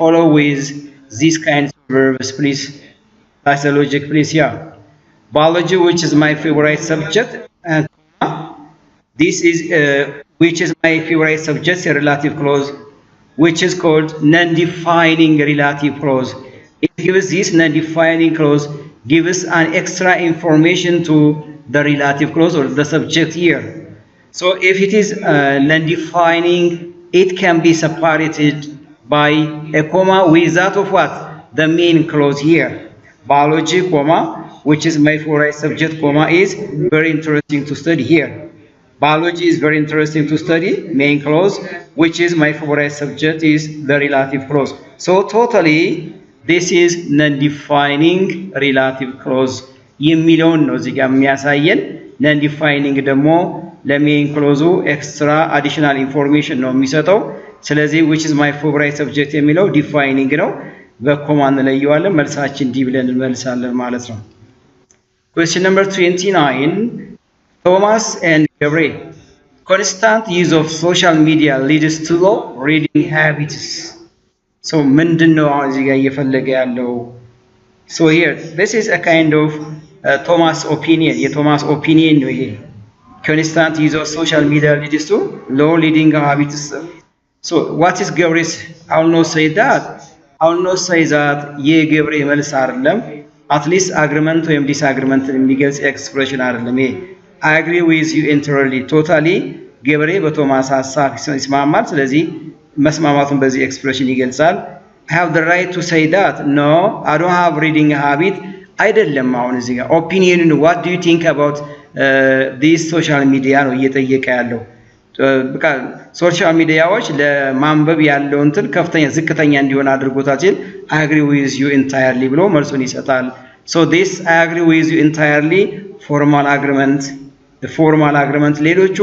follow with these kinds of verbs, please. That's the logic, please. Yeah. Biology, which is my favorite subject, and this is which is my favorite subject, a relative clause, which is called non-defining relative clause. It gives this non-defining clause, gives an extra information to the relative clause or the subject here. So if it is non-defining, it can be separated by a comma with that of what? The main clause here. Biology, comma, which is my favorite subject, comma, is very interesting to study here. Biology is very interesting to study, main clause, which is my favorite subject is the relative clause. So totally, this is non-defining relative clause. የሚለውን ነው እዚህ ጋር የሚያሳየን። non-defining ደግሞ ለሜን ክሎዙ ኤክስትራ አዲሽናል ኢንፎርሜሽን ነው የሚሰጠው። ስለዚህ which is my favorite subject የሚለው defining ነው። በኮማ እንለየዋለን። መልሳችን ዲ ብለን እንመልሳለን ማለት ነው። Question number 29. Thomas and Gabriel. Constant use of social media leads to low reading habits. So ምንድነው አሁን እዚህ ጋር እየፈለገ ያለው? So here, this is a kind of Thomas opinion. የቶማስ opinion ነው ይሄ. Constant use of social media leads to low reading habits. So what is Gabriel's? I will not say that. I will not say that የገብሬ መልስ አይደለም. At least agreement ወይም disagreement የሚገልጽ expression አይደለም ይሄ. I agree with you entirely, totally. ገብሬ በቶማስ ሐሳብ ይስማማል። ስለዚህ መስማማቱን በዚህ ኤክስፕሬሽን ይገልጻል። I have the right to say that. No, I don't have reading habit. አይደለም አሁን እዚህ ጋር opinion, what do you think about this social media ነው እየጠየቀ ያለው። በቃ ሶሻል ሚዲያዎች ለማንበብ ያለው እንትን ከፍተኛ ዝቅተኛ እንዲሆን አድርጎታል ሲል I agree with you entirely ብሎ መልሱን ይሰጣል። So this I agree with you entirely formal agreement, the formal agreement ሌሎቹ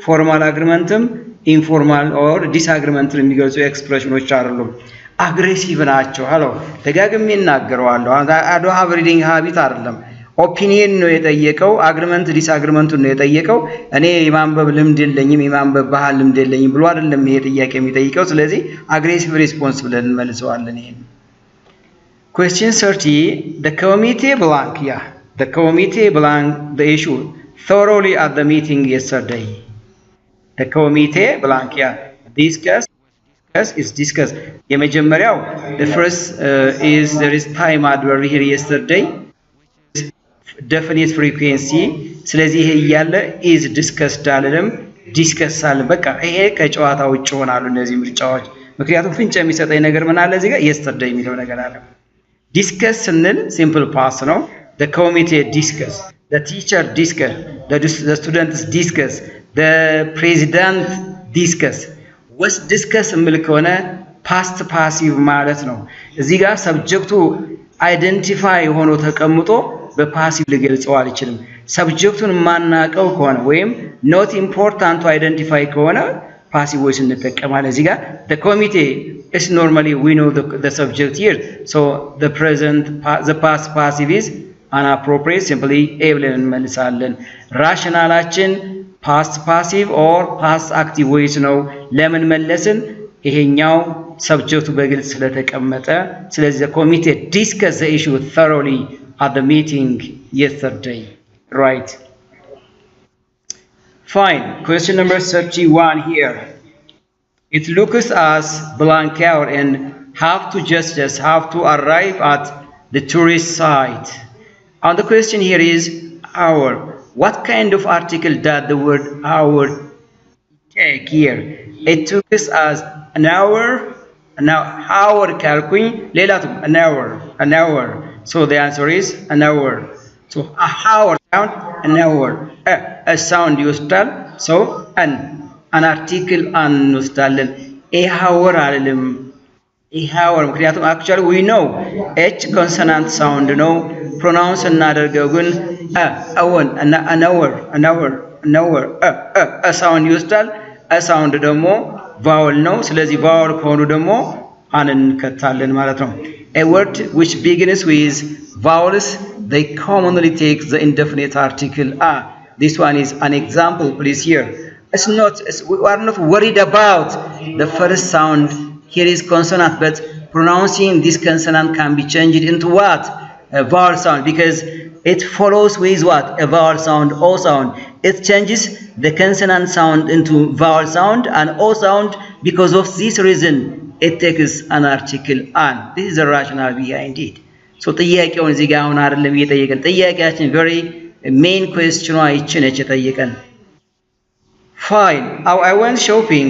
formal agreementም informal or disagreement የሚገልጹ ኤክስፕሬሽኖች አይደሉም። አግሬሲቭ ናቸው። ሃሎ ደጋግሜ እናገረዋለሁ። I don't have reading habit አይደለም። ኦፒኒየን ነው የጠየቀው። አግሪመንት ዲስአግሪመንት ነው የጠየቀው። እኔ የማንበብ ልምድ የለኝም የማንበብ ባህል ልምድ የለኝም ብሎ አይደለም ይሄ ጥያቄ የሚጠይቀው። ስለዚህ አግሬሲቭ ሪስፖንስ ብለን እንመልሰዋለን ይሄን። Question 30. The committee blank. Yeah, the committee blank the issue thoroughly at the meeting yesterday. The committee blank. Yeah, discuss is discuss. የመጀመሪያው the first is there is time adverb here yesterday. Definite frequency. ስለዚህ ይሄ ያለ is discussed አለንም discuss አለ። በቃ ይሄ ከጨዋታ ውጭ ሆናሉ እነዚህ ምርጫዎች። ምክንያቱም ፍንጭ የሚሰጠኝ ነገር ምን አለ እዚህ ጋር yesterday የሚለው ነገር አለ። discuss ስንል simple past ነው። the committee discuss, the teacher discuss, the students discuss, the president discuss. was discuss የሚል ከሆነ past passive ማለት ነው። እዚህ ጋር ሰብጀክቱ አይደንቲፋይ ሆኖ ተቀምጦ በፓሲቭ ሊገልጸው አልችልም። ሰብጀክቱን ማናቀው ከሆነ ወይም not important to identify ከሆነ passive voice እንጠቀማለን። እዚህ ጋር the committee is normally we know the subject here, so the present the past passive is inappropriate, simply a ብለን እንመልሳለን። ራሽናላችን past passive or past active voice ነው። ለምን መለስን? ይሄኛው ሰብጀክቱ በግልጽ ስለተቀመጠ። ስለዚህ the committee discussed the issue thoroughly at the meeting yesterday. Right. Fine. Question number 31 here. It looks as blank out and have to arrive at the tourist site. And the question here is hour. What kind of article does the word hour take here? It took us as an hour. Now hour ካልኩኝ ሌላቱ an hour. So the answer is an hour. So a hour sound an hour. A sound ይወስዳል። So an article እንወስዳለን። a hour አይደለም። a hour ምክንያቱም actually we know h consonant sound ነው። pronounce እናደርገው ግን an hour a sound ይወስዳል። a sound ደግሞ vowel ነው። ስለዚህ vowel ከሆኑ ደግሞ አንንከታለን ማለት ነው። A word which begins with vowels, they commonly take the indefinite article a. This one is an example, please here. We are not worried about the first sound. Here is consonant, but pronouncing this consonant can be changed into what? A vowel sound, because it follows with what? A vowel sound, O sound. It changes the consonant sound into vowel sound and O sound. Because of this reason, it takes an article an. This is the rationale behind it. So ጥያቄውን እዚህ ጋር አሁን አይደለም እየጠየቀን ጥያቄያችን very main question አይችን ነች የጠየቀን fine I went shopping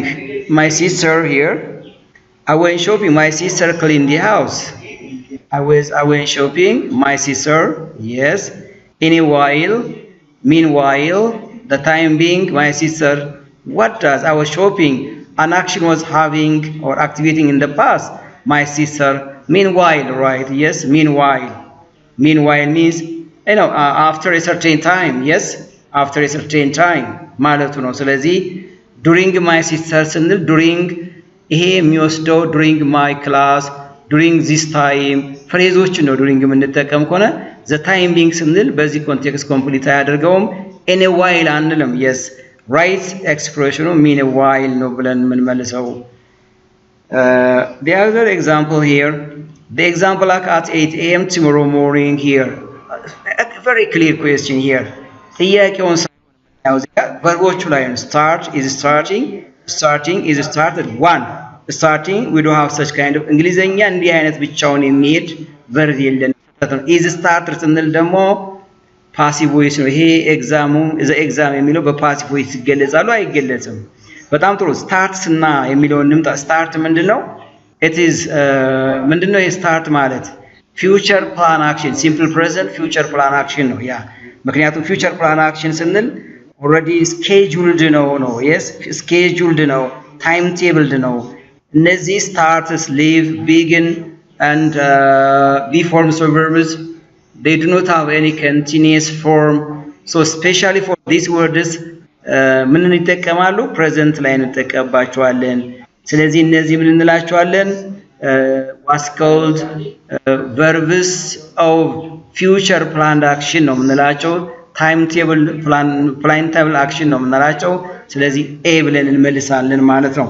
my sister here I went shopping my sister cleaned the house I went shopping my sister yes meanwhile the time being my sister what does I was shopping an action was having or activating in the past my sister meanwhile right yes meanwhile means after a certain time yes after a certain time ማለቱ ነው ስለዚህ during my sister ስንል during ይሄ የሚወስደው during my class during this time ፍሬዞች ነው during የምንጠቀም ከሆነ the time being ስንል በዚህ ኮንቴክስት ኮምፕሊት አያደርገውም in a while አንልም yes right expression meanwhile ነው ብለን የምንመልሰው the other example here the example like at 8 a.m. tomorrow morning here a very clear question here ጥያቄውን ሳይሆን verboቹ ላይ ነው start is starting is started one starting we don't have such kind of እንግሊዝኛ እንዲህ አይነት ብቻውን የሚሄድ verb የለንም is started ስንል ደግሞ passive voice ነው ይሄ exam የሚለው በpassive voice ይገለጻሉ አይገለጽም በጣም ጥሩ ስታርት እና የሚለውን እንምጣ ስታርት ምንድነው it is ምንድነው ስታርት ማለት future plan action simple present future plan action ነው ያ ምክንያቱም future plan action ስንል already scheduled ነው yes scheduled ነው timetabled ነው እነዚህ starts leave begin and be forms of verbs they do not have any continuous form so especially for these words ምን እንጠቀማሉ present ላይ እንጠቀምባቸዋለን ስለዚህ እነዚህ ምን እንላቸዋለን was called verbs of future planned action ነው የምንላቸው timetable action ነው የምንላቸው ስለዚህ a ብለን እንመልሳለን ማለት ነው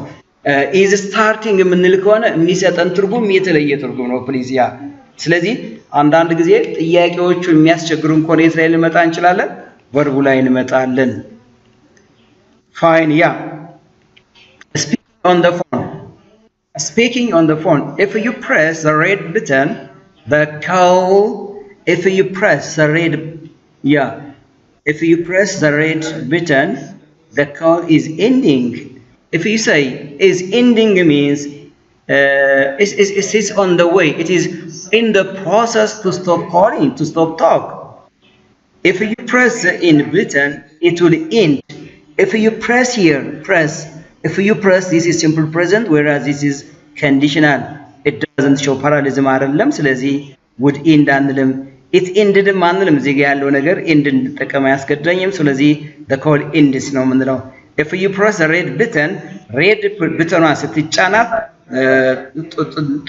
is starting የምንል ከሆነ የሚሰጠን ትርጉም የተለየ ትርጉም ነው ፕሊዝ ያ ስለዚህ አንዳንድ ጊዜ ጥያቄዎቹ የሚያስቸግሩን ከሆነ የት ላይ ልመጣ እንችላለን verb ላይ እንመጣለን fine yeah speaking on the phone if you press the red button the call if you press the red button the call is ending if you say is ending means it is on the way it is in the process to stop calling to stop talk if you press the end button it will end if you press here if you press this is simple present whereas this is conditional it doesn't show parallelism አይደለም ስለዚህ would end አንልም it ended አንልም እዚህ ጋር ያለው ነገር end እንድጠቀም ያስገድደኝም ስለዚህ the call ends ነው የምንለው if you press the red button ስትጫናት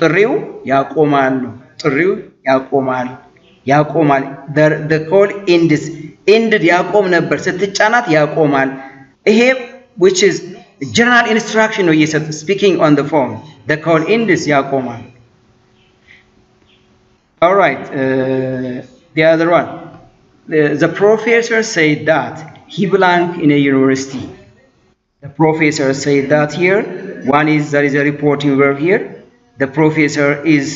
ጥሪው ያቆማል the call ended ያቆም ነበር ስትጫናት ያቆማል ይሄ which is general instruction ነው እየሰጠ speaking on the phone the call ends ያቆማል all right the other one the professor said that he belonged in a university the professor said that here one is there is a reporting verb here the professor is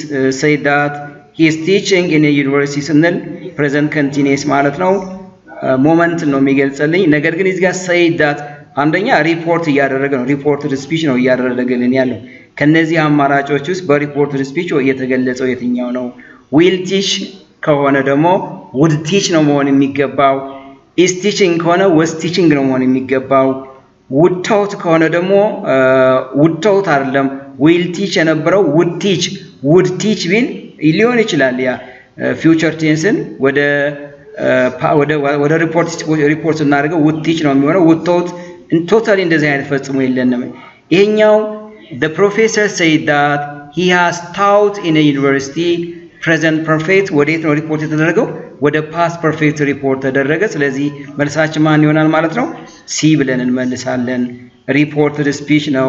said that he is teaching in a university ስንል present continuous ማለት ነው ሞመንት ነው የሚገልጽልኝ ነገር ግን እዚህ ጋር said that አንደኛ ሪፖርት እያደረገ ነው ሪፖርትድ ስፒች ነው እያደረገልን ያለው ከነዚህ አማራጮች ውስጥ በሪፖርትድ ስፒች የተገለጸው የትኛው ነው will teach ከሆነ ደግሞ would teach ነው መሆን የሚገባው is teaching ከሆነ was teaching ነው መሆን የሚገባው would taught ከሆነ ደግሞ would taught አይደለም will teach የነበረው would teach ቢል ሊሆን ይችላል ያ future tense ወደ ሪፖርት እናደርገው would teach ነው የሚሆነው would taught totally እንደዚህ አይነት ፈጽሞ የለንም ይሄኛው the professor said that he has taught in a university present perfect ወዴት ነው ሪፖርት የተደረገው ወደ past perfect ሪፖርት ተደረገ ስለዚህ መልሳችን ማን ይሆናል ማለት ነው ሲ ብለን እንመልሳለን reported speech ነው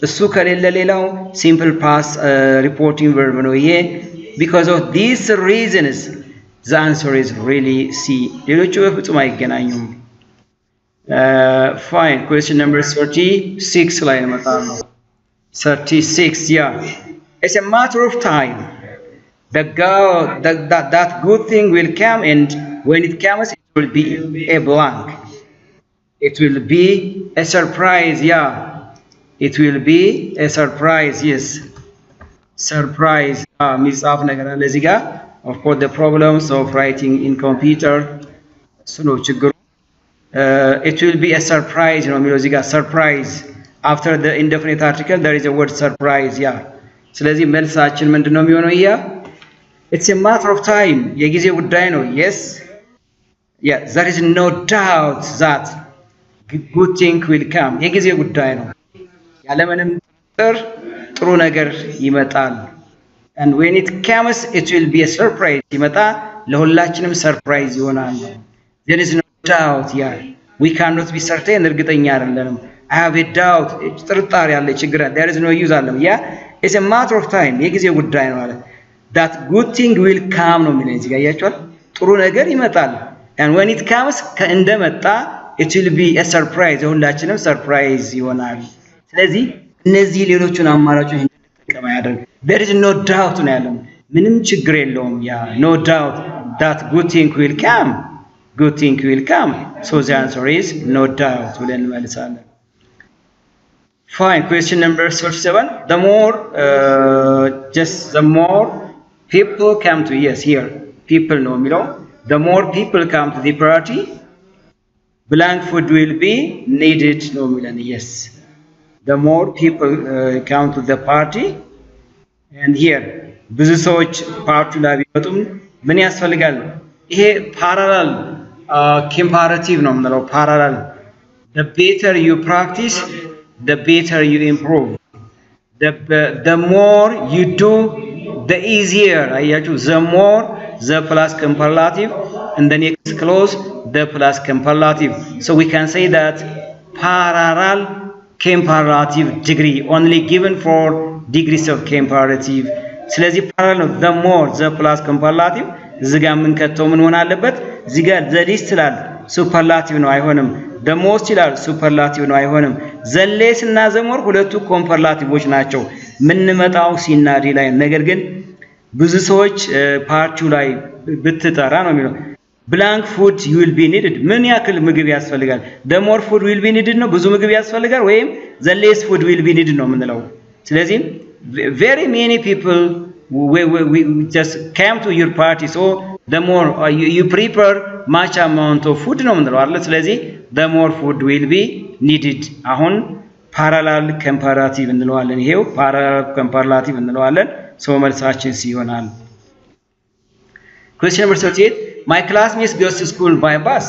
እሱ ከሌለ ሌላው simple past reporting verb ነው ይሄ because of these reasons the answer is really C ሌሎቹ በፍጹም አይገናኙም fine question number 36 ላይ እንመጣለን 36 yeah it's a matter of time that good thing will come and when it comes it will be a blank it will be a surprise yeah it will be a surprise yes surprise ሚጻፍ ነገር አለ እዚህ ጋር of course the problems of writing in computer ስለ ችግሩ it will be a surprise ነው የሚለው እዚህ ጋር surprise after the indefinite article there is a word surprise yeah ስለዚህ መልሳችን ምንድነው የሚሆነው it's a matter of time የጊዜ ጉዳይ ነው yes yeah there is no doubt that good thing will come የጊዜ ጉዳይ ነው ያለምንም ጥሩ ነገር ይመጣል and when it comes it will be a surprise ይመጣ ለሁላችንም surprise ይሆናል there is no doubt yeah we cannot be certain እርግጠኛ አይደለንም I have a doubt ጥርጣሬ ያለ ችግር there is no use አለም yeah it's a matter of time የጊዜ ጉዳይ ነው ማለት that good thing will come ነው የሚለው እዚህ ጋር ያያችኋል ጥሩ ነገር ይመጣል and when it comes እንደመጣ it will be a surprise ሁላችንም surprise ይሆናል ስለዚህ እነዚህ ሌሎቹን አማራጮች እንድንጠቀም ያደርግ there is no doubt ነው ያለው ምንም ችግር የለውም ያ no doubt that good thing will come so the answer is no doubt ብለን እንመልሳለን fine question number 37 the more people come to yes here people ነው የሚለው the more people come to the party blank food will be needed ነው የሚለን yes the more people come to the party and here ብዙ ሰዎች ፓርቲው ላይ ቢመጡም ምን ያስፈልጋል ይሄ parallel comparative ነው የምንለው parallel the better you practice the better you improve the more you do the easier አያችሁ the more the plus comparative and the next clause the plus comparative so we can say that parallel comparative degree only given for degrees of comparative ስለዚህ parallel ነው the more the plus comparative እዚህ ጋር ምን ከተው ምን ሆነ አለበት እዚህ ጋር the least ይላል superlative ነው አይሆንም the most ይላል superlative ነው አይሆንም the less እና the more ሁለቱ ኮምፐራቲቮች ናቸው ምን መጣው ሲናዲ ላይ ነገር ግን ብዙ ሰዎች ፓርቲው ላይ ብትጠራ ነው የሚለው blank food you will be needed ምን ያክል ምግብ ያስፈልጋል the more food will be needed ነው ብዙ ምግብ ያስፈልጋል ወይም the less food will be needed ነው የምንለው ስለዚህ very many people we just came to your party so the more you prepare much amount of food ነው የምንለው አይደል ስለዚህ the more food will be needed አሁን parallel comparative እንለዋለን ይሄው parallel comparative እንለዋለን so መልሳችን ይሆናል question number 38 my classmates goes to school by bus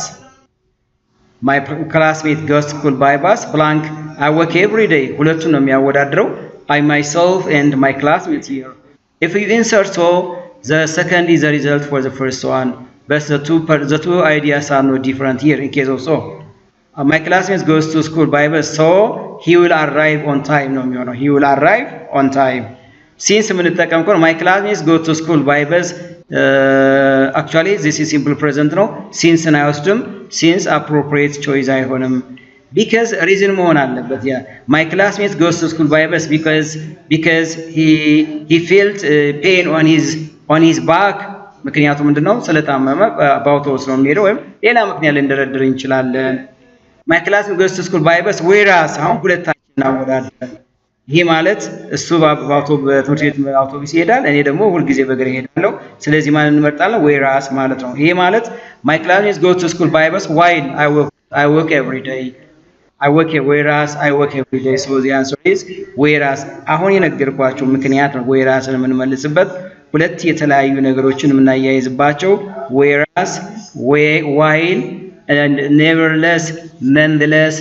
my classmate goes to school by bus blank I work every day ሁለቱን ነው የሚያወዳድረው I myself and my classmates here if you insert so the second is the result for the first one but the two ideas are no different here in case of so my classmate goes to school by bus so he will arrive on time ነው የሚሆነው he will arrive on time since የምንጠቀም ከሆነ my classmates go to school by bus actually this is simple present ነው since እና አይወስድም since appropriate choice አይሆንም because reason መሆን አለበት ያ my classmate goes to school by bus because he felt pain on his back ምክንያቱ ምንድነው ስለታመመ በአውቶቡስ ነው የሚሄደው ወይም ሌላ ምክንያት ልንደረድር እንችላለን my classmate goes to school by bus whereas አሁን ሁለታችን አወዳደር ይሄ ማለት እሱ በአውቶቡስ ይሄዳል እኔ ደግሞ ሁሉ ጊዜ በእግሬ ሄዳለሁ ስለዚህ ማን እንመርጣለን whereas ማለት ነው ይሄ ማለት my classmates go to school by bus while I work every day whereas I work every day so the answer is whereas አሁን የነገርኳችሁ ምክንያት ነው whereas የምንመልስበት ሁለት የተለያዩ ነገሮችን የምናያይዝባቸው whereas while and nevertheless nonetheless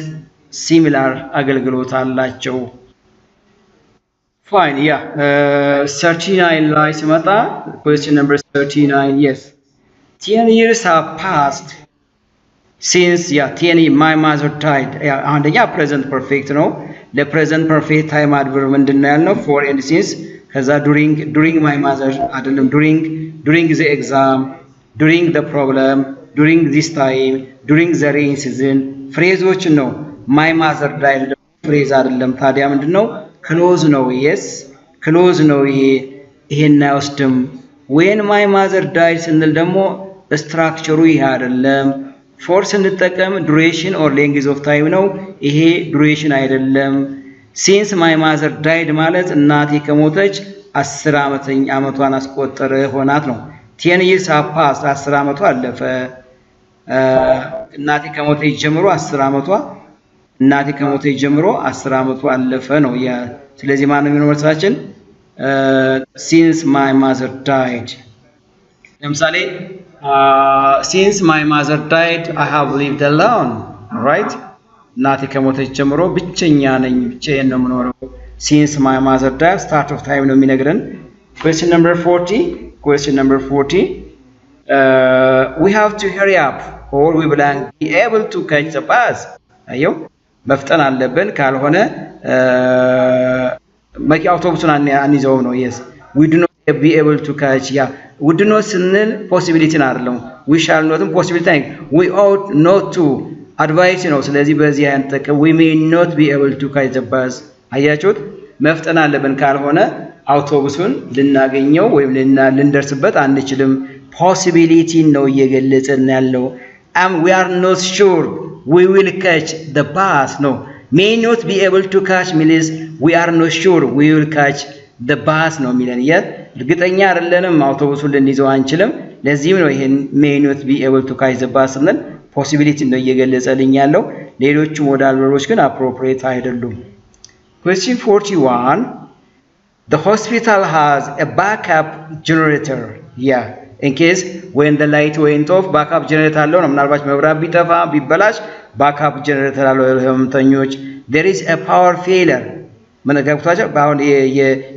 similar አገልግሎት አላቸው fine yeah 39 ላይ ሲመጣ question number 39 yes 10 years have passed since 10 my mother died አንደኛ present perfect ነው ለፕሬዘንት ፐርፌክት ታይም አድቨርብ ምንድነው ያልነው? ፎር ኤንድ ሲንስ ከዛ during my mother አይደለም during the exam during the problem during this time during the rain season ፍሬዞች ነው። my mother died ፍሬዝ አይደለም። ታዲያ ምንድነው? ክሎዝ ነው። yes ክሎዝ ነው። ይሄን አይወስድም። when my mother died ስንል ደግሞ ስትራክቸሩ ይሄ አይደለም። for ስንጠቀም duration or length of time ነው። ይሄ duration አይደለም። since my mother died ማለት እናቴ ከሞተች 10 ዓመቷን አስቆጠረ ሆናት ነው። 10 years have passed 10 ዓመቷ አለፈ። እናቴ ከሞተች ጀምሮ 10 ዓመቷ እናቴ ከሞተች ጀምሮ 10 ዓመቷ አለፈ ነው። ስለዚህ ማን ነው የሚሆነው መልሳችን? since my mother died። ለምሳሌ since my mother died I have lived alone, right? እናቴ ከሞተች ጀምሮ ብቸኛ ነኝ፣ ብቻዬን ነው የምኖረው። since my mother died start of time ነው የሚነግረን። question number 40 we have to hurry up or we will be able to catch the bus። አየው መፍጠን አለብን ካልሆነ አውቶቡሱን አንይዘውም ነው። yes we do not be able to catch we do not ስንል possibility አይደለም። we shall not possibility we ought not to advice ነው። ስለዚህ በዚህ አንጠቀም we may not be able to catch the bus። አያችሁት መፍጠን አለብን ካልሆነ አውቶቡሱን ልናገኘው ወይም ልንደርስበት አንችልም። possibility ነው እየገለጸን ያለው። we are not sure we will catch the bus no may not be able to catch means we are not sure we will catch the bus ነው የሚለን። እርግጠኛ አይደለንም አውቶቡሱን ልንይዘው አንችልም። ለዚህም ነው ይሄን may not be able to catch the bus እና possibility ነው እየገለጸልኝ ያለው። ሌሎቹ ሞዳል ቨርቦች ግን appropriate አይደሉም። question 41 the hospital has a backup generator in case when the light went off backup generator አለው ነው። ምናልባት መብራት ቢጠፋ ቢበላሽ backup generator አለው ለህመምተኞች። there is a power failure መነጋግቷቸው ባሁን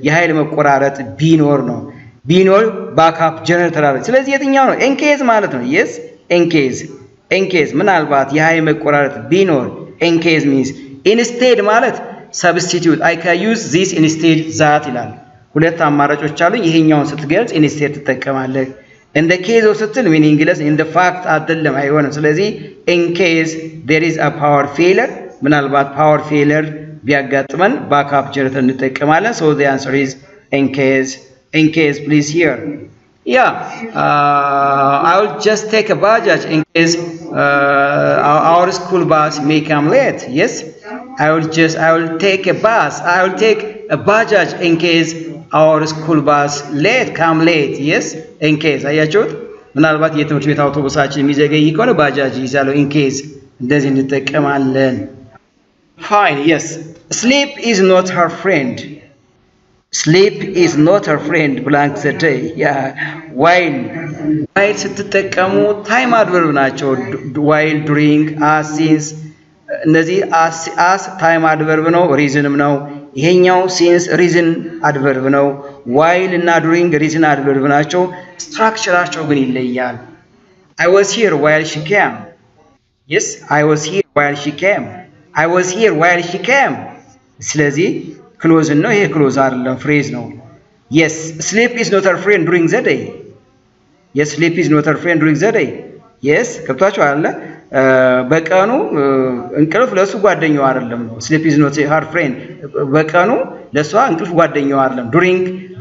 የኃይል መቆራረጥ ቢኖር ነው backup generator አለው። ስለዚህ የትኛው ነው? in case ማለት ነው። yes in case ምናልባት የኃይል መቆራረጥ ቢኖር in case means instead ማለት substitute I can use this instead that ይላል። ሁለት አማራጮች አሉ። ይሄኛውን ስትገልጽ instead ትጠቀማለህ። in the case of ስትል meaningless in the fact አይደለም አይሆንም። ስለዚህ in case there is a power failure ምናልባት power failure ቢያጋጥመን backup generator እንጠቀማለን። so the answer is in case please here I will just take a bajaj in case our school bus may come late. yes I will take a bajaj in case our school bus come late. yes in case አያችሁት ምናልባት የትምህርት ቤት አውቶቡሳችን የሚዘገይ ከሆነ ባጃጅ ይዛለው in case እንደዚህ እንጠቀማለን። fine yes sleep is not her friend blank the day while ስትጠቀሙ ታይም አድቨርብ ናቸው። while during as since እነዚህ as ታይም አድቨርብ ነው ሪዝንም ነው። ይሄኛው since ሪዝን አድቨርብ ነው። while እና during ሪዝን አድቨርብ ናቸው። ስትራክቸራቸው ግን ይለያል። I was here while she came. yes I was here while she came ስለዚህ ክሎዝ ነው። ይሄ ክሎዝ አይደለም ፍሬዝ ነው። yes sleep is not her friend during the day. yes ከብታችሁ አለ በቀኑ እንቅልፍ ለሱ ጓደኛው አይደለም ነው። sleep is not her friend በቀኑ ለሷ እንቅልፍ ጓደኛው አይደለም።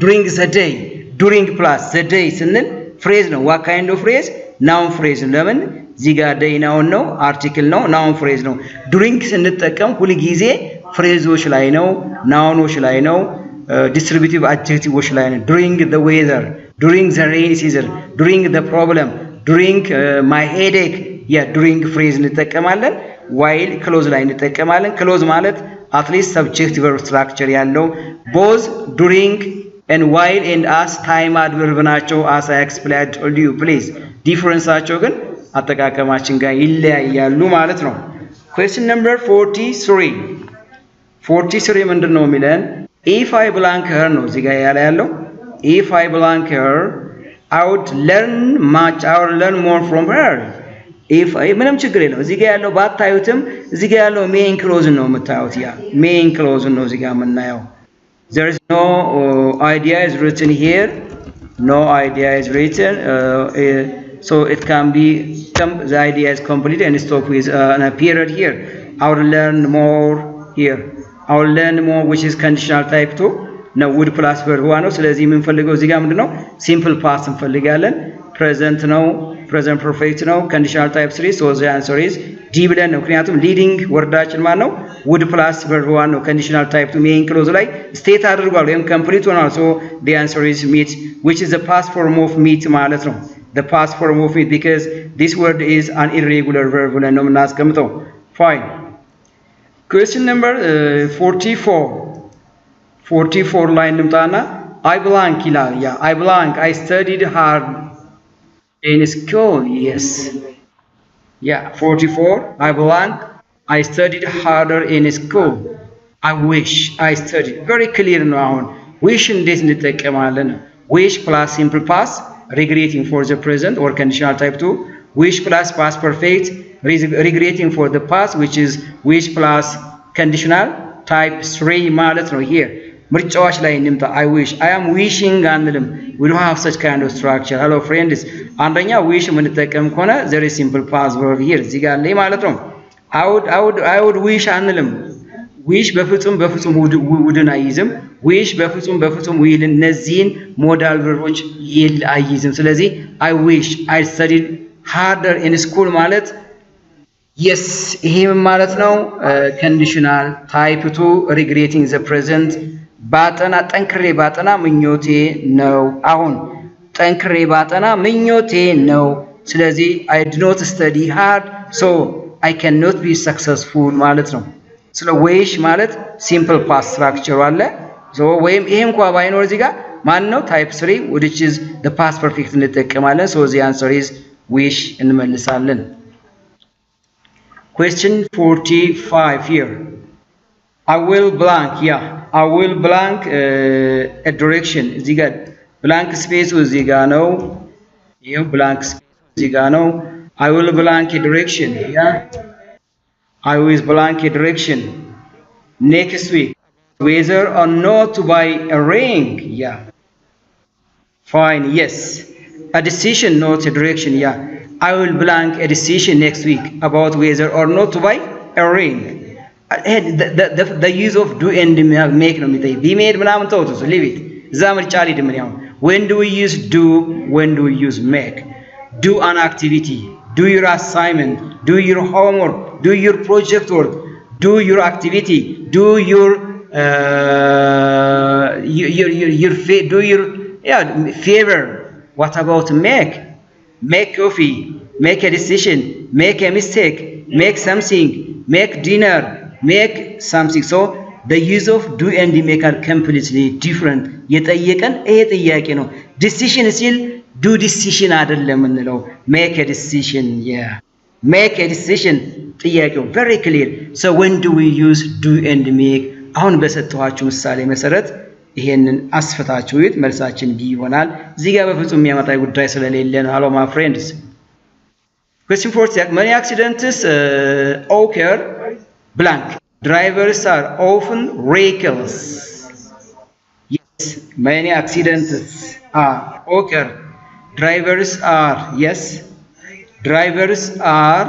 during the day during plus the day ስንል ፍሬዝ ነው። what kind of phrase? noun phrase ነው። ለምን እዚህ ጋር day noun ነው article ነው noun phrase ነው። during ስንጠቀም ሁሉ ጊዜ ፍሬዞች ላይ ነው ናውኖች ላይ ነው distributive adjectives ላይ ነው። during the weather during the rain season during the problem during my headache during phrase እንጠቀማለን። while close ላይ እንጠቀማለን። close ማለት at least subject verb structure ያለው both during and while and as time adverb ናቸው። as I explained told you please differenceአቸው ግን አጠቃቀማችን ጋር ይለያያሉ ማለት ነው። question number 43 ምንድነው የሚለን? if I blank her ነው እዚህ ጋር ያለው if I blank her I would learn more from her. if ምንም ችግር የለው እዚህ ጋር ያለው ባታዩትም እዚህ ጋር ያለው main clause ነው የምታዩት ያ main clause ነው እዚህ ጋር የምናየው there is no idea is written here no idea is written so it can be the idea is complete and stop with a period here I will learn more here I will learn more which is conditional type 2 ነው would plus verb ነው ስለዚህ የምንፈልገው እዚህ ጋር ምንድነው simple past እንፈልጋለን present ነው present perfect ነው conditional type 3 so the answer is D ብለን ነው ምክንያቱም leading ወርዳችን ማለት ነው would plus verb ነው conditional type 2 main clause ላይ state አድርጓል ወይም complete ሆኗል so the answer is meet which is the past form of meet ማለት ነው the past form of meet because this word is an irregular verb ብለን ነው የምናስቀምጠው fine question number 44 line እንምጣና I blank ይላል ያ I blank I studied hard in school yes yeah 44 I blank I studied harder in school I wish I studied very clear ነው አሁን wish እንዴት እንጠቀማለን wish plus simple past regretting for the present or conditional type 2 wish plus past perfect regretting for the past which is wish plus conditional type 3 ማለት ነው here ምርጫዎች ላይ እንምጣ I wish I am wishing አንልም we don't have such kind of structure hello friends አንደኛ wish የምንጠቀም ከሆነ there is simple past verb here እዚህ ጋር ላይ ማለት ነው I would wish አንልም wish በፍጹም ውድን አይይዝም wish በፍጹም will እነዚህን ሞዳል ቨርቦች አይይዝም ስለዚህ I wish I studied harder in school ማለት yes ይሄም ማለት ነው conditional type 2 regretting the present ባጠና ጠንክሬ ባጠና ምኞቴ ነው አሁን ጠንክሬ ባጠና ምኞቴ ነው ስለዚህ I did not study hard so I cannot be successful ማለት ነው ስለ wish ማለት simple past structure አለ so ወይም ይሄ እንኳን ባይኖር እዚህ ጋር ማን ነው type 3 which is the past perfect እንጠቀማለን so the answer is wish እንመልሳለን question 45 here I will blank yeah I will blank a direction እዚህ ጋር blank space እዚህ ጋር ነው ይሄው blank space እዚህ ጋር ነው I will blank a direction yeah I will blank a direction next week whether or not to buy a ring yeah fine yes a decision not a direction yeah I will blank a decision next week about whether or not to buy a ring the use of do and make ነው የሚጠይ be made ምናምን ተውት leave it እዛ ምርጫ ሊድ ምን ያው when do we use do when do we use make do an activity do your assignment do your homework do your project work do your activity do your favor what about make coffee make a decision make a mistake make something make dinner make something so the use of do and make are completely different የጠየቀን ይሄ ጥያቄ ነው decision ሲል do decision አይደለም እንለው make a decision yeah make a decision ጥያቄው very clear so when do we use do and make አሁን በሰጠኋችሁ ምሳሌ መሰረት ይሄንን አስፈታችሁ ይት መልሳችን ቢ ይሆናል እዚህ ጋር በፍጹም የሚያመጣ ጉዳይ ስለሌለ ነው hello my friends question 40 many accidents occur blank drivers are often reckless yes many accidents occur drivers are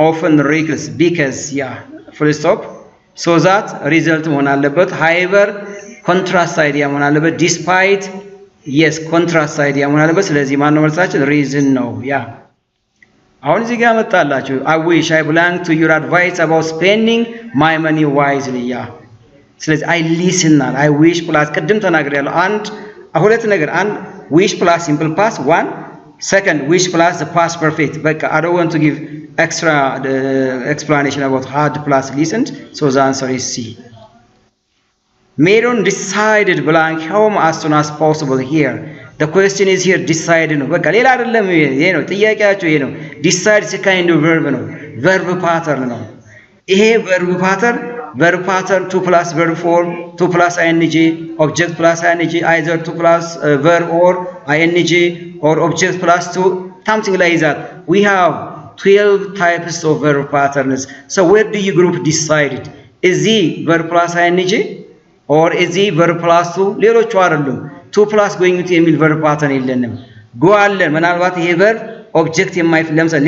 often reckless because yeah full stop so that result መሆን አለበት however contrast idea መሆን አለበት despite yes contrast idea መሆን አለበት ስለዚህ ማን ነው መልሳችን reason ነው ያ አሁን እዚህ ጋር መጣላችሁ I wish I belong to your advice about spending my money wisely ያ ስለዚህ I listen I wish plus ቅድም ተናግሬያለሁ አንድ ሁለት ነገር አንድ wish plus simple past one second wish plus the past perfect በቃ I don't want to give extra explanation about hard plus listened so the answer is C Meron decided blank home as soon as possible here the question is here decide ነው በቃ ሌላ አይደለም ይሄ ነው ጥያቄያቸው ይሄ ነው decide is a kind of verb ነው verb pattern ነው ይሄ verb pattern 2 plus verb form 2 plus ing object plus ing either 2 plus verb or ing or object plus 2 something like that we have 12 types of verb patterns. So where do you group decided? Is the verb plus ing or is the verb plus to? ሌሎቹ አይደሉም 2 plus going to የሚል verb pattern የለንም። go አለን ምናልባት ይሄ verb ኦብጀክት የማይፍ ለምሳሌ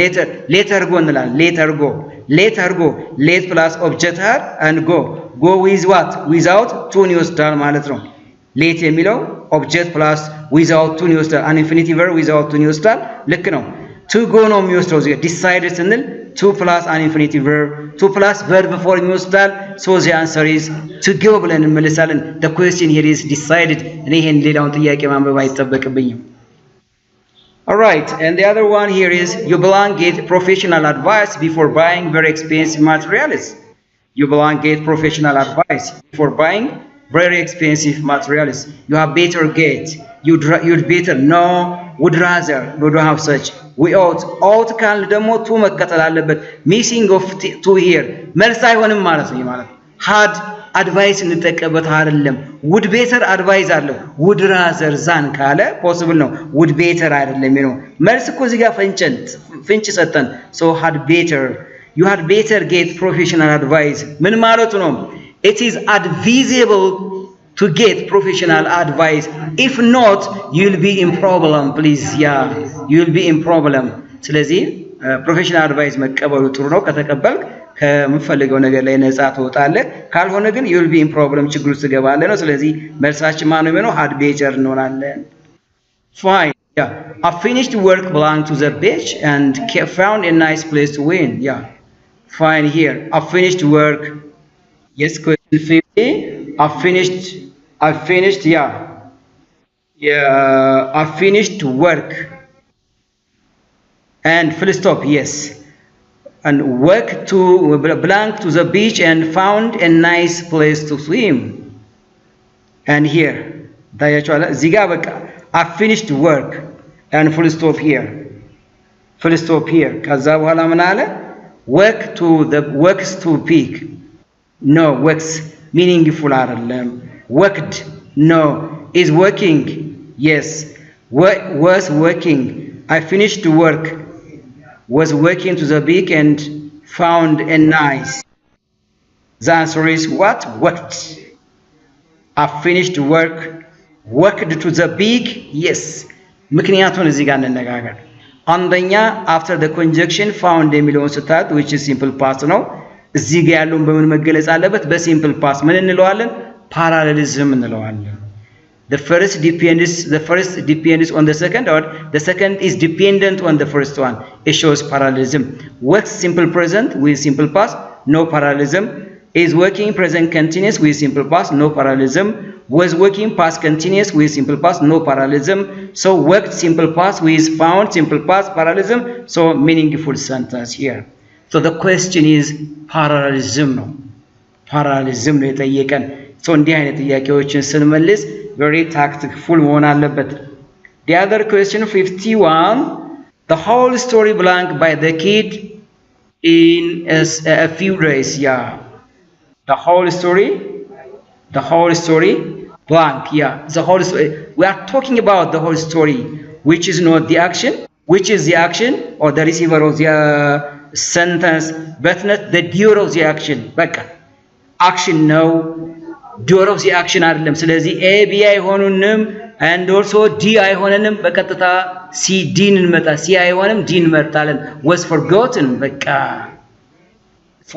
ሌተር ጎ እንላለን። ሌተር ጎ ሌት ፕላስ ኦብጀክት ሀር and go with what without ቱን ይወስዳል ማለት ነው። ሌት የሚለው ኦብጀክት ፕላስ ዊዛውት ቱን ይወስዳል። አን ኢንፊኒቲቭ ቨርብ ዊዛውት ቱን ይወስዳል። ልክ ነው። ቱ ጎ ነው የሚወስደው እዚህ ዲሳይድድ ስንል ቱ ፕላስ አን ኢንፊኒቲቭ ቨርብ ቱ ፕላስ ቨርብ ፎርም ይወስዳል። ሶ ዚ አንሰር ኢዝ ቱ ጎ ብለን እንመልሳለን። the question here is decided። እኔ ይሄን ሌላውን ጥያቄ ማንበብ አይጠበቅብኝም። Alright, and the other one here is you belong get professional advice before buying very expensive materials. You belong get professional advice before buying very expensive materials. You have better get. You'd better no would rather. We don't have such. We ought ካል ደግሞ ቱ መከተል አለበት። ሚሲንግ ኦፍ ቱ ሂር መልስ አይሆንም ማለት ነው። ማለት had አድቫይስ እንጠቀበት አይደለም። ውድ ቤተር አድቫይስ አለው። ውድ ራዘር ዛን ካለ ፖሲብል ነው። ውድ ቤተር አይደለም ነው መልስ እኮ እዚህ ጋር ፍንጭ ሰጠን። ሶ had better you had better get professional advice ምን ማለቱ ነው? It is advisable to get professional advice. If not, you'll be in problem, please. Yeah, you'll be in problem. ስለዚህ ፕሮፌሽናል አድቫይስ መቀበሉ ጥሩ ነው። ከተቀበልክ ከምፈልገው ነገር ላይ ነፃ ትወጣለህ። ካልሆነ ግን you'll be in problem ችግር ውስጥ ትገባለህ ነው። ስለዚህ መልሳችን ማን ነው የሚሆነው? had better እንሆናለን። Fine. Yeah. I finished work belong to the beach and found a nice place to win. Yeah. Fine here. I finished work. Yes, question 50. I finished, yeah. I finished work. And full stop, yes. And work to belong to the beach and found a nice place to swim. And here, ziga baka. I finished work. And full stop here. Full stop here. Kaza bhala manale. Works to peak. No, works meaningful አይደለም። worked no is working yes was working. I finished work was working to the beach and found a nice. The answer is what? Worked. I finished work worked to the beach yes ምክንያቱን እዚህ ጋር እንነጋገር። አንደኛ after the conjunction found የሚለውን ስታት which is simple past ነው። እዚህ ጋር ያለውን በምን መገለጽ አለበት? በሲምፕል ፓስ ምን እንለዋለን? ፓራሌሊዝም እንለዋለን። the first depends on the second or the second is dependent on the first one. It shows parallelism. Works simple present with simple past no parallelism. Is working present continuous with simple past no parallelism. Was working past continuous with simple past no parallelism. So worked simple past with found simple past parallelism. So meaningful sentence here. So the question is parallelism ነው ነው የጠየቀን። so እንዲህ አይነት ጥያቄዎችን ስንመልስ very tactful መሆን አለበት። the other question 51 the whole story blank by the kid in a few days. Yeah, the whole story blank. Yeah, the whole story. We are talking about the whole story, which is not the action, which is the action or the receiver of the sentence, but not the doer of the action. በቃ action ነው doer of the action አይደለም። ስለዚህ a b አይሆኑንም and also d አይሆነንም። በቀጥታ c d እንመጣ c አይሆንም d እንመርጣለን። was forgotten በቃ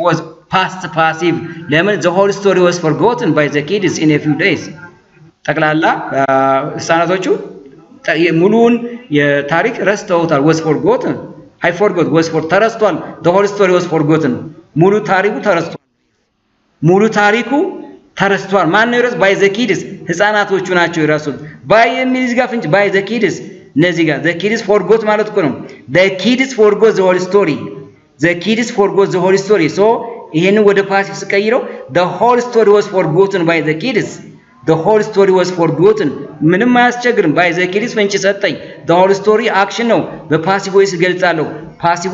was past passive ለምን the whole story was forgotten by the kids in a few days ጠቅላላ ህፃናቶቹ ሙሉውን የታሪክ ረስተውታል። was forgotten I forgot was for ተረስቷል። the whole story was forgotten ሙሉ ታሪኩ ተረስቷል። ማን ነው የረሳው? by the kids ህፃናቶቹ ናቸው የረሱት። by የሚል እዚህ ጋር ፍንጭ by the kids እነዚህ ጋር the kids forgot ማለት እኮ ነው። the kids forgot the whole story so ይሄንን ወደ ፓሲቭ ስቀይረው the whole story was forgotten by the kids. the whole story was forgotten ምንም አያስቸግርም። by the kids ፍንጭ ሰጠኝ። the whole story አክሽን ነው። በፓሲቭ ቮይስ ገልጻለሁ። ፓሲቭ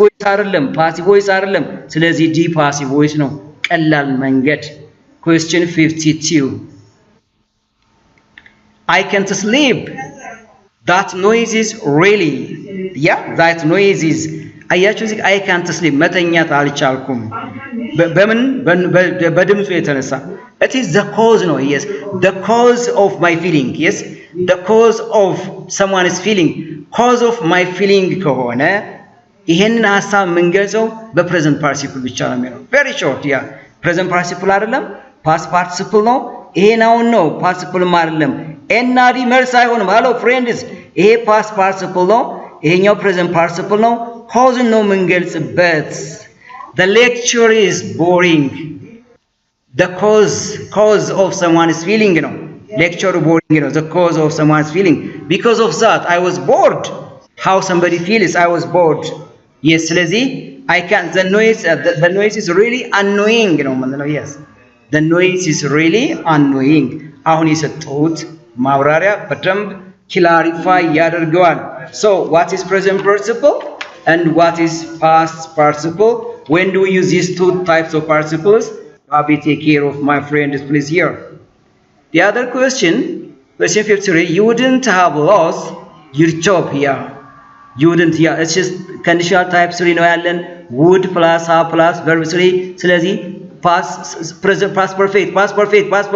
ቮይስ አይደለም። ስለዚህ ዲ ፓሲቭ ቮይስ ነው። ቀላል መንገድ። question 52 I can't sleep. That noise is really አያችሁ እዚህ I can't sleep መተኛት አልቻልኩም በምን በድምፁ የተነሳ it is the cause ነው yes the cause of my feeling yes the cause of someone is feeling cause of my feeling ከሆነ ይሄንን ሐሳብ የምንገልጸው በፕሬዘንት ፓርቲሲፕል ብቻ ነው የሚሆነው very short ያ ፕሬዘንት ፓርቲሲፕል አይደለም ፓስት ፓርቲሲፕል ነው ይሄ ነው ፓርቲሲፕልም አይደለም ኤናዲ መልስ አይሆንም ሃሎ ፍሬንድስ ይሄ ፓስት ፓርቲሲፕል ነው ይሄኛው ፕሬዘንት ፓርቲሲፕል ነው ኮዝ ነው የምንገልጽበት the lecture is boring the cause of someone's feeling you know lecture boring you know the cause of someone's feeling because of that I was bored how somebody feels I was bored yes ስለዚህ I can the noise is really annoying you know yes the noise is really annoying አሁን የሰጠሁት ማብራሪያ በደንብ clarify ያደርገዋል so what is present participle and what is past participle when do we use these two types of participles Bobby take care of my friend please here the other question 53 you wouldn't have lost your job here you wouldn't yeah it's just conditional type 3 ነው ያለን would plus have plus verb 3 ስለዚህ past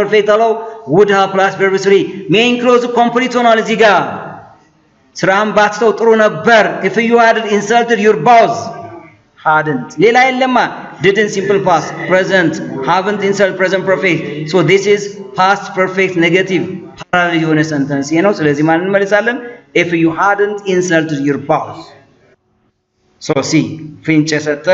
perfect አለው would have plus verb 3 main clause complete ሆኗል እዚህ ጋር ስራም ባትተው ጥሩ ነበር if you had insulted your boss hadn't ሌላ የለማ didn't simple past present haven't insult present perfect so this is past perfect negative parallel የሆነ sentence ነው ስለዚህ ማን እንመልሳለን if you hadn't insulted your boss so see ፍንጭ የሰጠ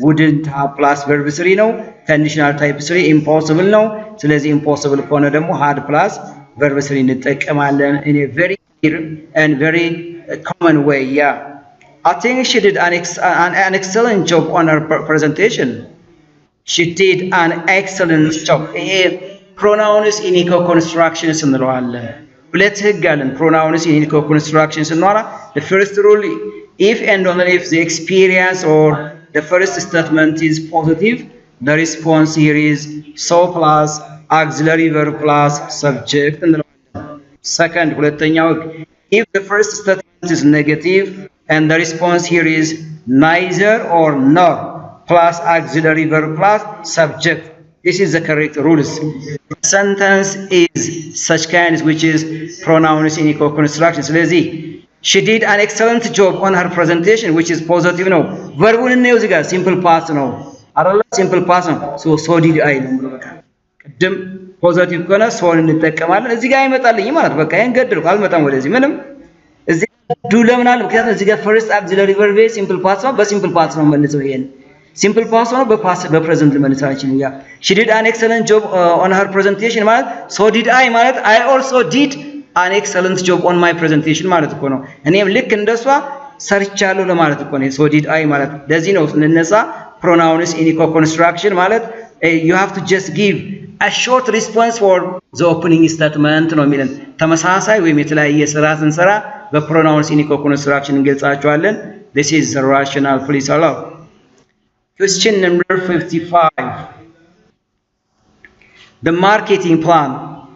wouldn't have plus verb 3 ነው conditional type 3 impossible ነው ስለዚህ impossible ከሆነ ደግሞ had plus verb 3 እንጠቀማለን in a very clear and very common way yeah I think she did an excellent job on her presentation she did an excellent job ይሄ pronouns in eco constructions እንለዋለን ሁለት ህግ አለን pronouns in eco constructions እንወራ the first rule if and only if the experience or the first statement is positive the response here is so plus auxiliary verb plus subject እንለዋለን second ሁለተኛው if the first statement is negative and the response here is neither or nor plus auxiliary verb plus subject this is the correct rules the sentence is such kind which is pronouns in eco construction ስለዚህ she did an excellent job on her presentation which is positive ነው verbuን ነው እዚህ ጋር simple past ነው አይደለ simple past ነው so did I ነው ብሎ በቃ ቅድም ፖዚቲቭ ከሆነ so እንጠቀማለን እዚህ ጋር አይመጣልኝ ማለት በቃ ይሄን ገድልኩ አልመጣም ወደዚህ ምንም እዚህ ዱ ለምናል ምክንያቱም እዚህ ጋር first auxiliary verb simple past ነው በsimple past ነው መልሰው ይሄን simple past ነው በpast በpresent መልሳችን ያ she did an excellent job on her presentation ማለት so did I ማለት I also did an excellent job on my presentation ማለት እኮ ነው እኔም ልክ እንደሷ ሰርቻለሁ ለማለት እኮ ነው so did I ማለት ለዚህ ነው እንነሳ pronouns in eco construction ማለት you have to just give a short response for the opening statement ነው የሚለን ተመሳሳይ ወይም የተለያየ ስራ ስንሰራ በpronouns in eco construction እንገልጻቸዋለን this is the rational please allow question number 55 the marketing plan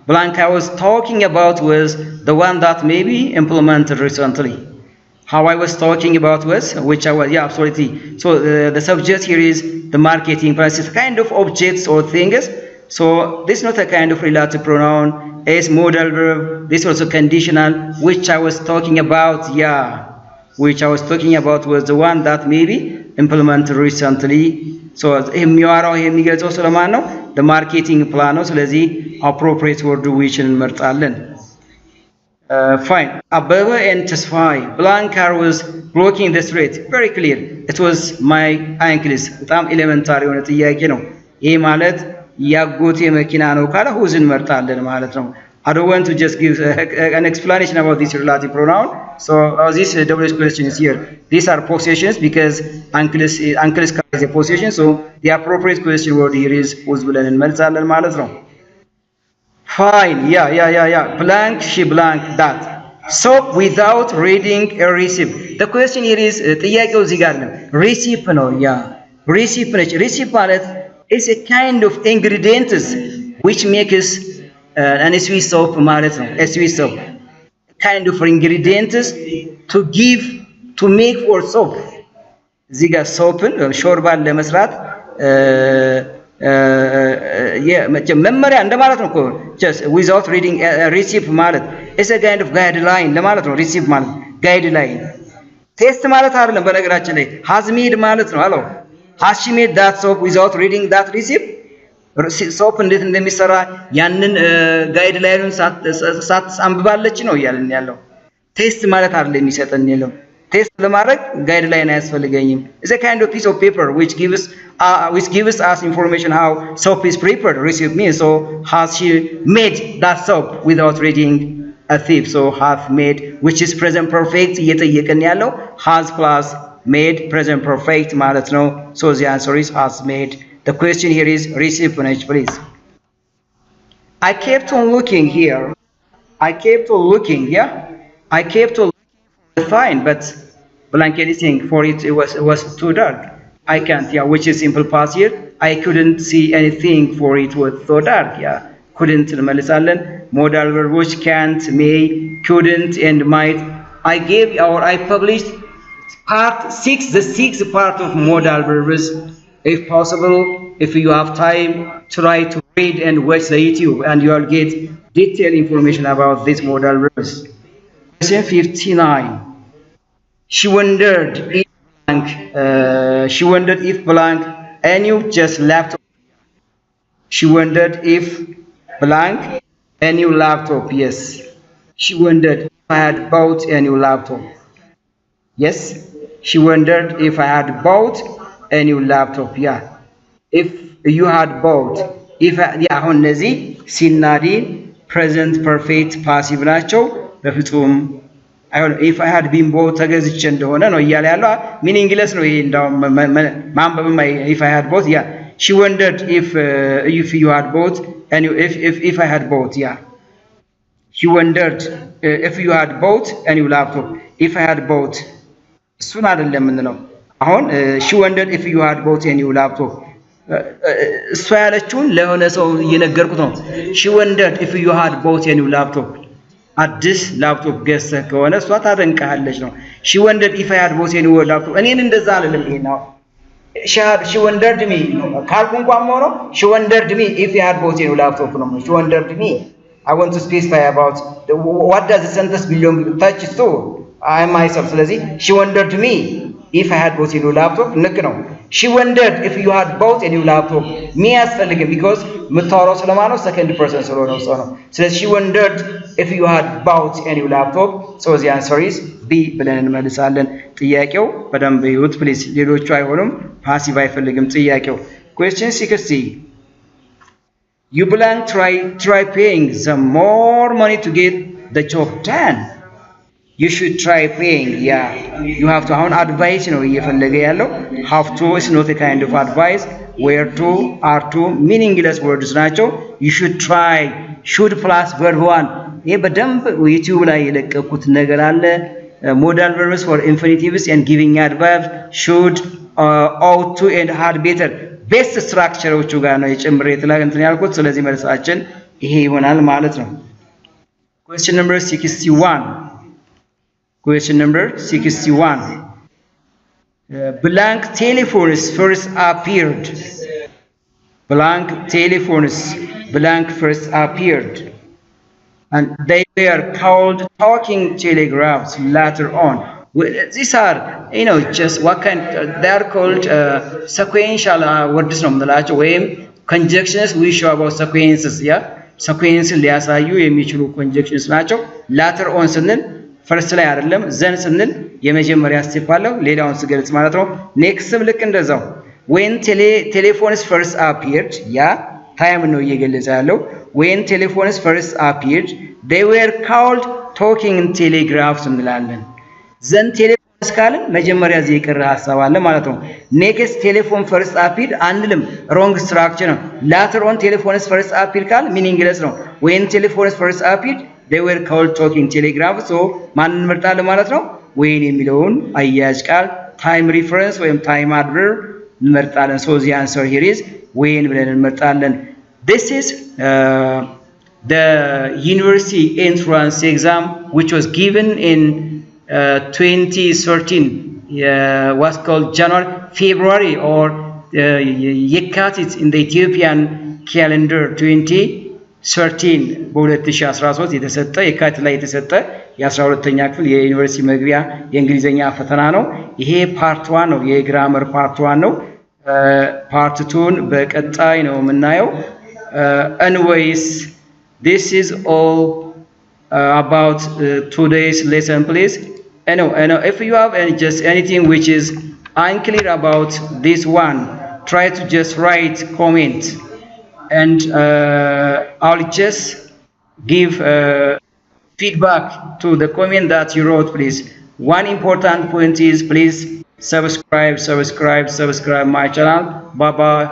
blank I was talking about was the one that may be implemented recently how I was talking about was which I was yeah absolutely so the subject here is the marketing plan is kind of objects or things so this is not a kind of relative pronoun is modal verb this also conditional which I was talking about yeah which I was talking about was the one that may be implemented recently so የሚያወራው የሚገልጸው ስለማን ነው the marketing plan ነው ስለዚህ appropriate word which እንመርጣለን fine Ababa and Tesfai blank car was blocking the street very clear it was my ankles በጣም elementary የሆነ ጥያቄ ነው ይሄ ማለት ያጎቴ መኪና ነው ካለ who's እንመርጣለን ማለት ነው I don't want to just give an explanation about this relative pronoun so this WH question is here these are possessions because uncles car is a possession so the appropriate question word here is who's ብለን እንመልሳለን ማለት ነው fine yeah blank she blank that so without reading a receipt the question here is ጥያቄው እዚህ ጋር ነው receipt ነው yeah receipt ማለት is a kind of ingredients which makes an sweet soap ማለት ነው a sweet soap kind of ingredients to make for soap እዚህ ጋር ሶፕን ሾርባን ለመስራት መመሪያ እንደማለት ነው እኮ just without reading recipe ማለት is a kind of guideline ለማለት ነው። recipe ማለት guideline ቴስት ማለት አይደለም። በነገራችን ላይ has made ማለት ነው። አለው has she made that soap without reading that recipe ሶፕ እንዴት እንደሚሰራ ያንን ጋይድላይኑን ሳትአንብባለች ነው እያልን ያለው። ቴስት ማለት አይደለም የሚሰጠን ያለው ቴስት ለማድረግ ጋይድላይን አያስፈልገኝም። is a kind of piece of paper which gives us information how soap is prepared. Recipe means so has she made that soap without reading a thief. So have made which is present perfect እየጠየቀን ያለው has plus made present perfect ማለት ነው። So the answer is has made. The question here is recipe ነች please. I kept on looking here. I kept on looking, yeah. I kept on fine, but blank anything for it was too dark. I can't, yeah, which is simple past here. I couldn't see anything for it was so dark, yeah. Couldn't እንመልሳለን። modal verbs can't, may, couldn't and might. I gave or I published part 6, the 6th part of modal verbs. If possible, if you have time, try to read and watch the YouTube and you will get detailed information about these modal verbs. Question 59. She wondered if blank and you just laptop. She wondered if blank a new laptop. Yes. She wondered if I had bought a new laptop. Yes. She wondered if I had bought a new laptop. Yeah. If you had bought. If yeah, አሁን እነዚህ ሲናሪ present perfect passive ናቸው። በፍጹም አይሆን if I had been bought ተገዝቼ እንደሆነ ነው እያለ ያለው ሚኒንግለስ ነው። ይሄ እንዳው ማንበብም if I had bought yeah. She wondered if you had bought and if I had bought yeah. She wondered if you had bought a new laptop. If I had bought እሱን አይደለም የምንለው አሁን she wondered if you had bought a new laptop እሷ ያለችውን ለሆነ ሰው እየነገርኩት ነው። she wondered if you had bought a new laptop አዲስ ላፕቶፕ ገዝተህ ከሆነ እሷ ታደንቃለች ነው። she wondered if I had bought a new laptop እኔን እንደዛ አይደለም ይሄ ነው። she wondered me ካልኩ እንኳን ሆኖ she wondered me if I had bought a new laptop ነው። she wondered me I want to specify about what does the sentence belong touch to I myself. ስለዚህ she wondered me if I had bought a new laptop ልክ ነው። she wondered if you had bought a new laptop me ያስፈልግም because የምታወራው ስለማነው second person ስለሆነ ሰው ነው። ስለዚህ she wondered if you had bought a new laptop. so the answer is B ብለን እንመልሳለን። ጥያቄው በደንብ ይሁት ፕሊዝ ሌሎቹ አይሆንም ፓሲቭ አይፈልግም ጥያቄው። question 60 you blank try paying some more money to get the job done. You should try paying. Yeah, you have to. አሁን advice ነው እየፈለገ ያለው have to is not a kind of advice. where to are to meaningless words ናቸው። you should try should plus verb 1 ይሄ በደንብ ዩቲዩብ ላይ የለቀቁት ነገር አለ። modal verbs for infinitives and giving adverbs should ought to and had better best structureዎቹ ጋር ነው የጨምሬ እንትን ያልኩት። ስለዚህ መልሳችን ይሄ ይሆናል ማለት ነው። question number 61 Question number 61. Blank telephones first appeared. Blank telephones blank first appeared. And they were called talking telegraphs later on. These are, just what kind, they are called sequential words ነው የምንላቸው ወይም conjunctions we show about sequences, yeah? sequence ሊያሳዩ የሚችሉ conjunctions ናቸው። later on ስንል ፈርስት ላይ አይደለም ዘን ስንል የመጀመሪያ ስቴፕ አለው ሌላውን ስገልጽ ማለት ነው። ኔክስትም ልክ እንደዛው when telephones first appeared ያ ታይም ነው እየገለጸ ያለው when telephones first appeared they were called talking telegraphs እንላለን። ዘን ቴሌፎንስ ካልን መጀመሪያ እዚህ የቀረ ሐሳብ አለ ማለት ነው። ኔክስት ቴሌፎን ፈርስት አፒድ አንልም ሮንግ ስትራክቸር ነው። later on telephones first appeared ካል ሚኒንግለስ ነው። when telephones first appeared they were called talking telegraphs. so ማን እንመርጣለን ማለት ነው? when የሚለውን አያያዥ ቃል time reference ወይም time adverb እንመርጣለን። so the answer here is when ብለን እንመርጣለን። this is the university entrance exam which was given in 2013 what's called January, February, or የካቲት in the Ethiopian calendar 2013 በ2013 የተሰጠ የካቲት ላይ የተሰጠ የ12ኛ ክፍል የዩኒቨርሲቲ መግቢያ የእንግሊዝኛ ፈተና ነው። ይሄ ፓርት 1 ነው፣ የግራመር ፓርት 1 ነው። ፓርት 2ን በቀጣይ ነው የምናየው። anyways this is all about today's lesson. Please if you have just anything which is unclear about this one, try to just write comment, and I'll just give feedback to the comment that you wrote. Please, one important point is please subscribe my channel. Bye bye.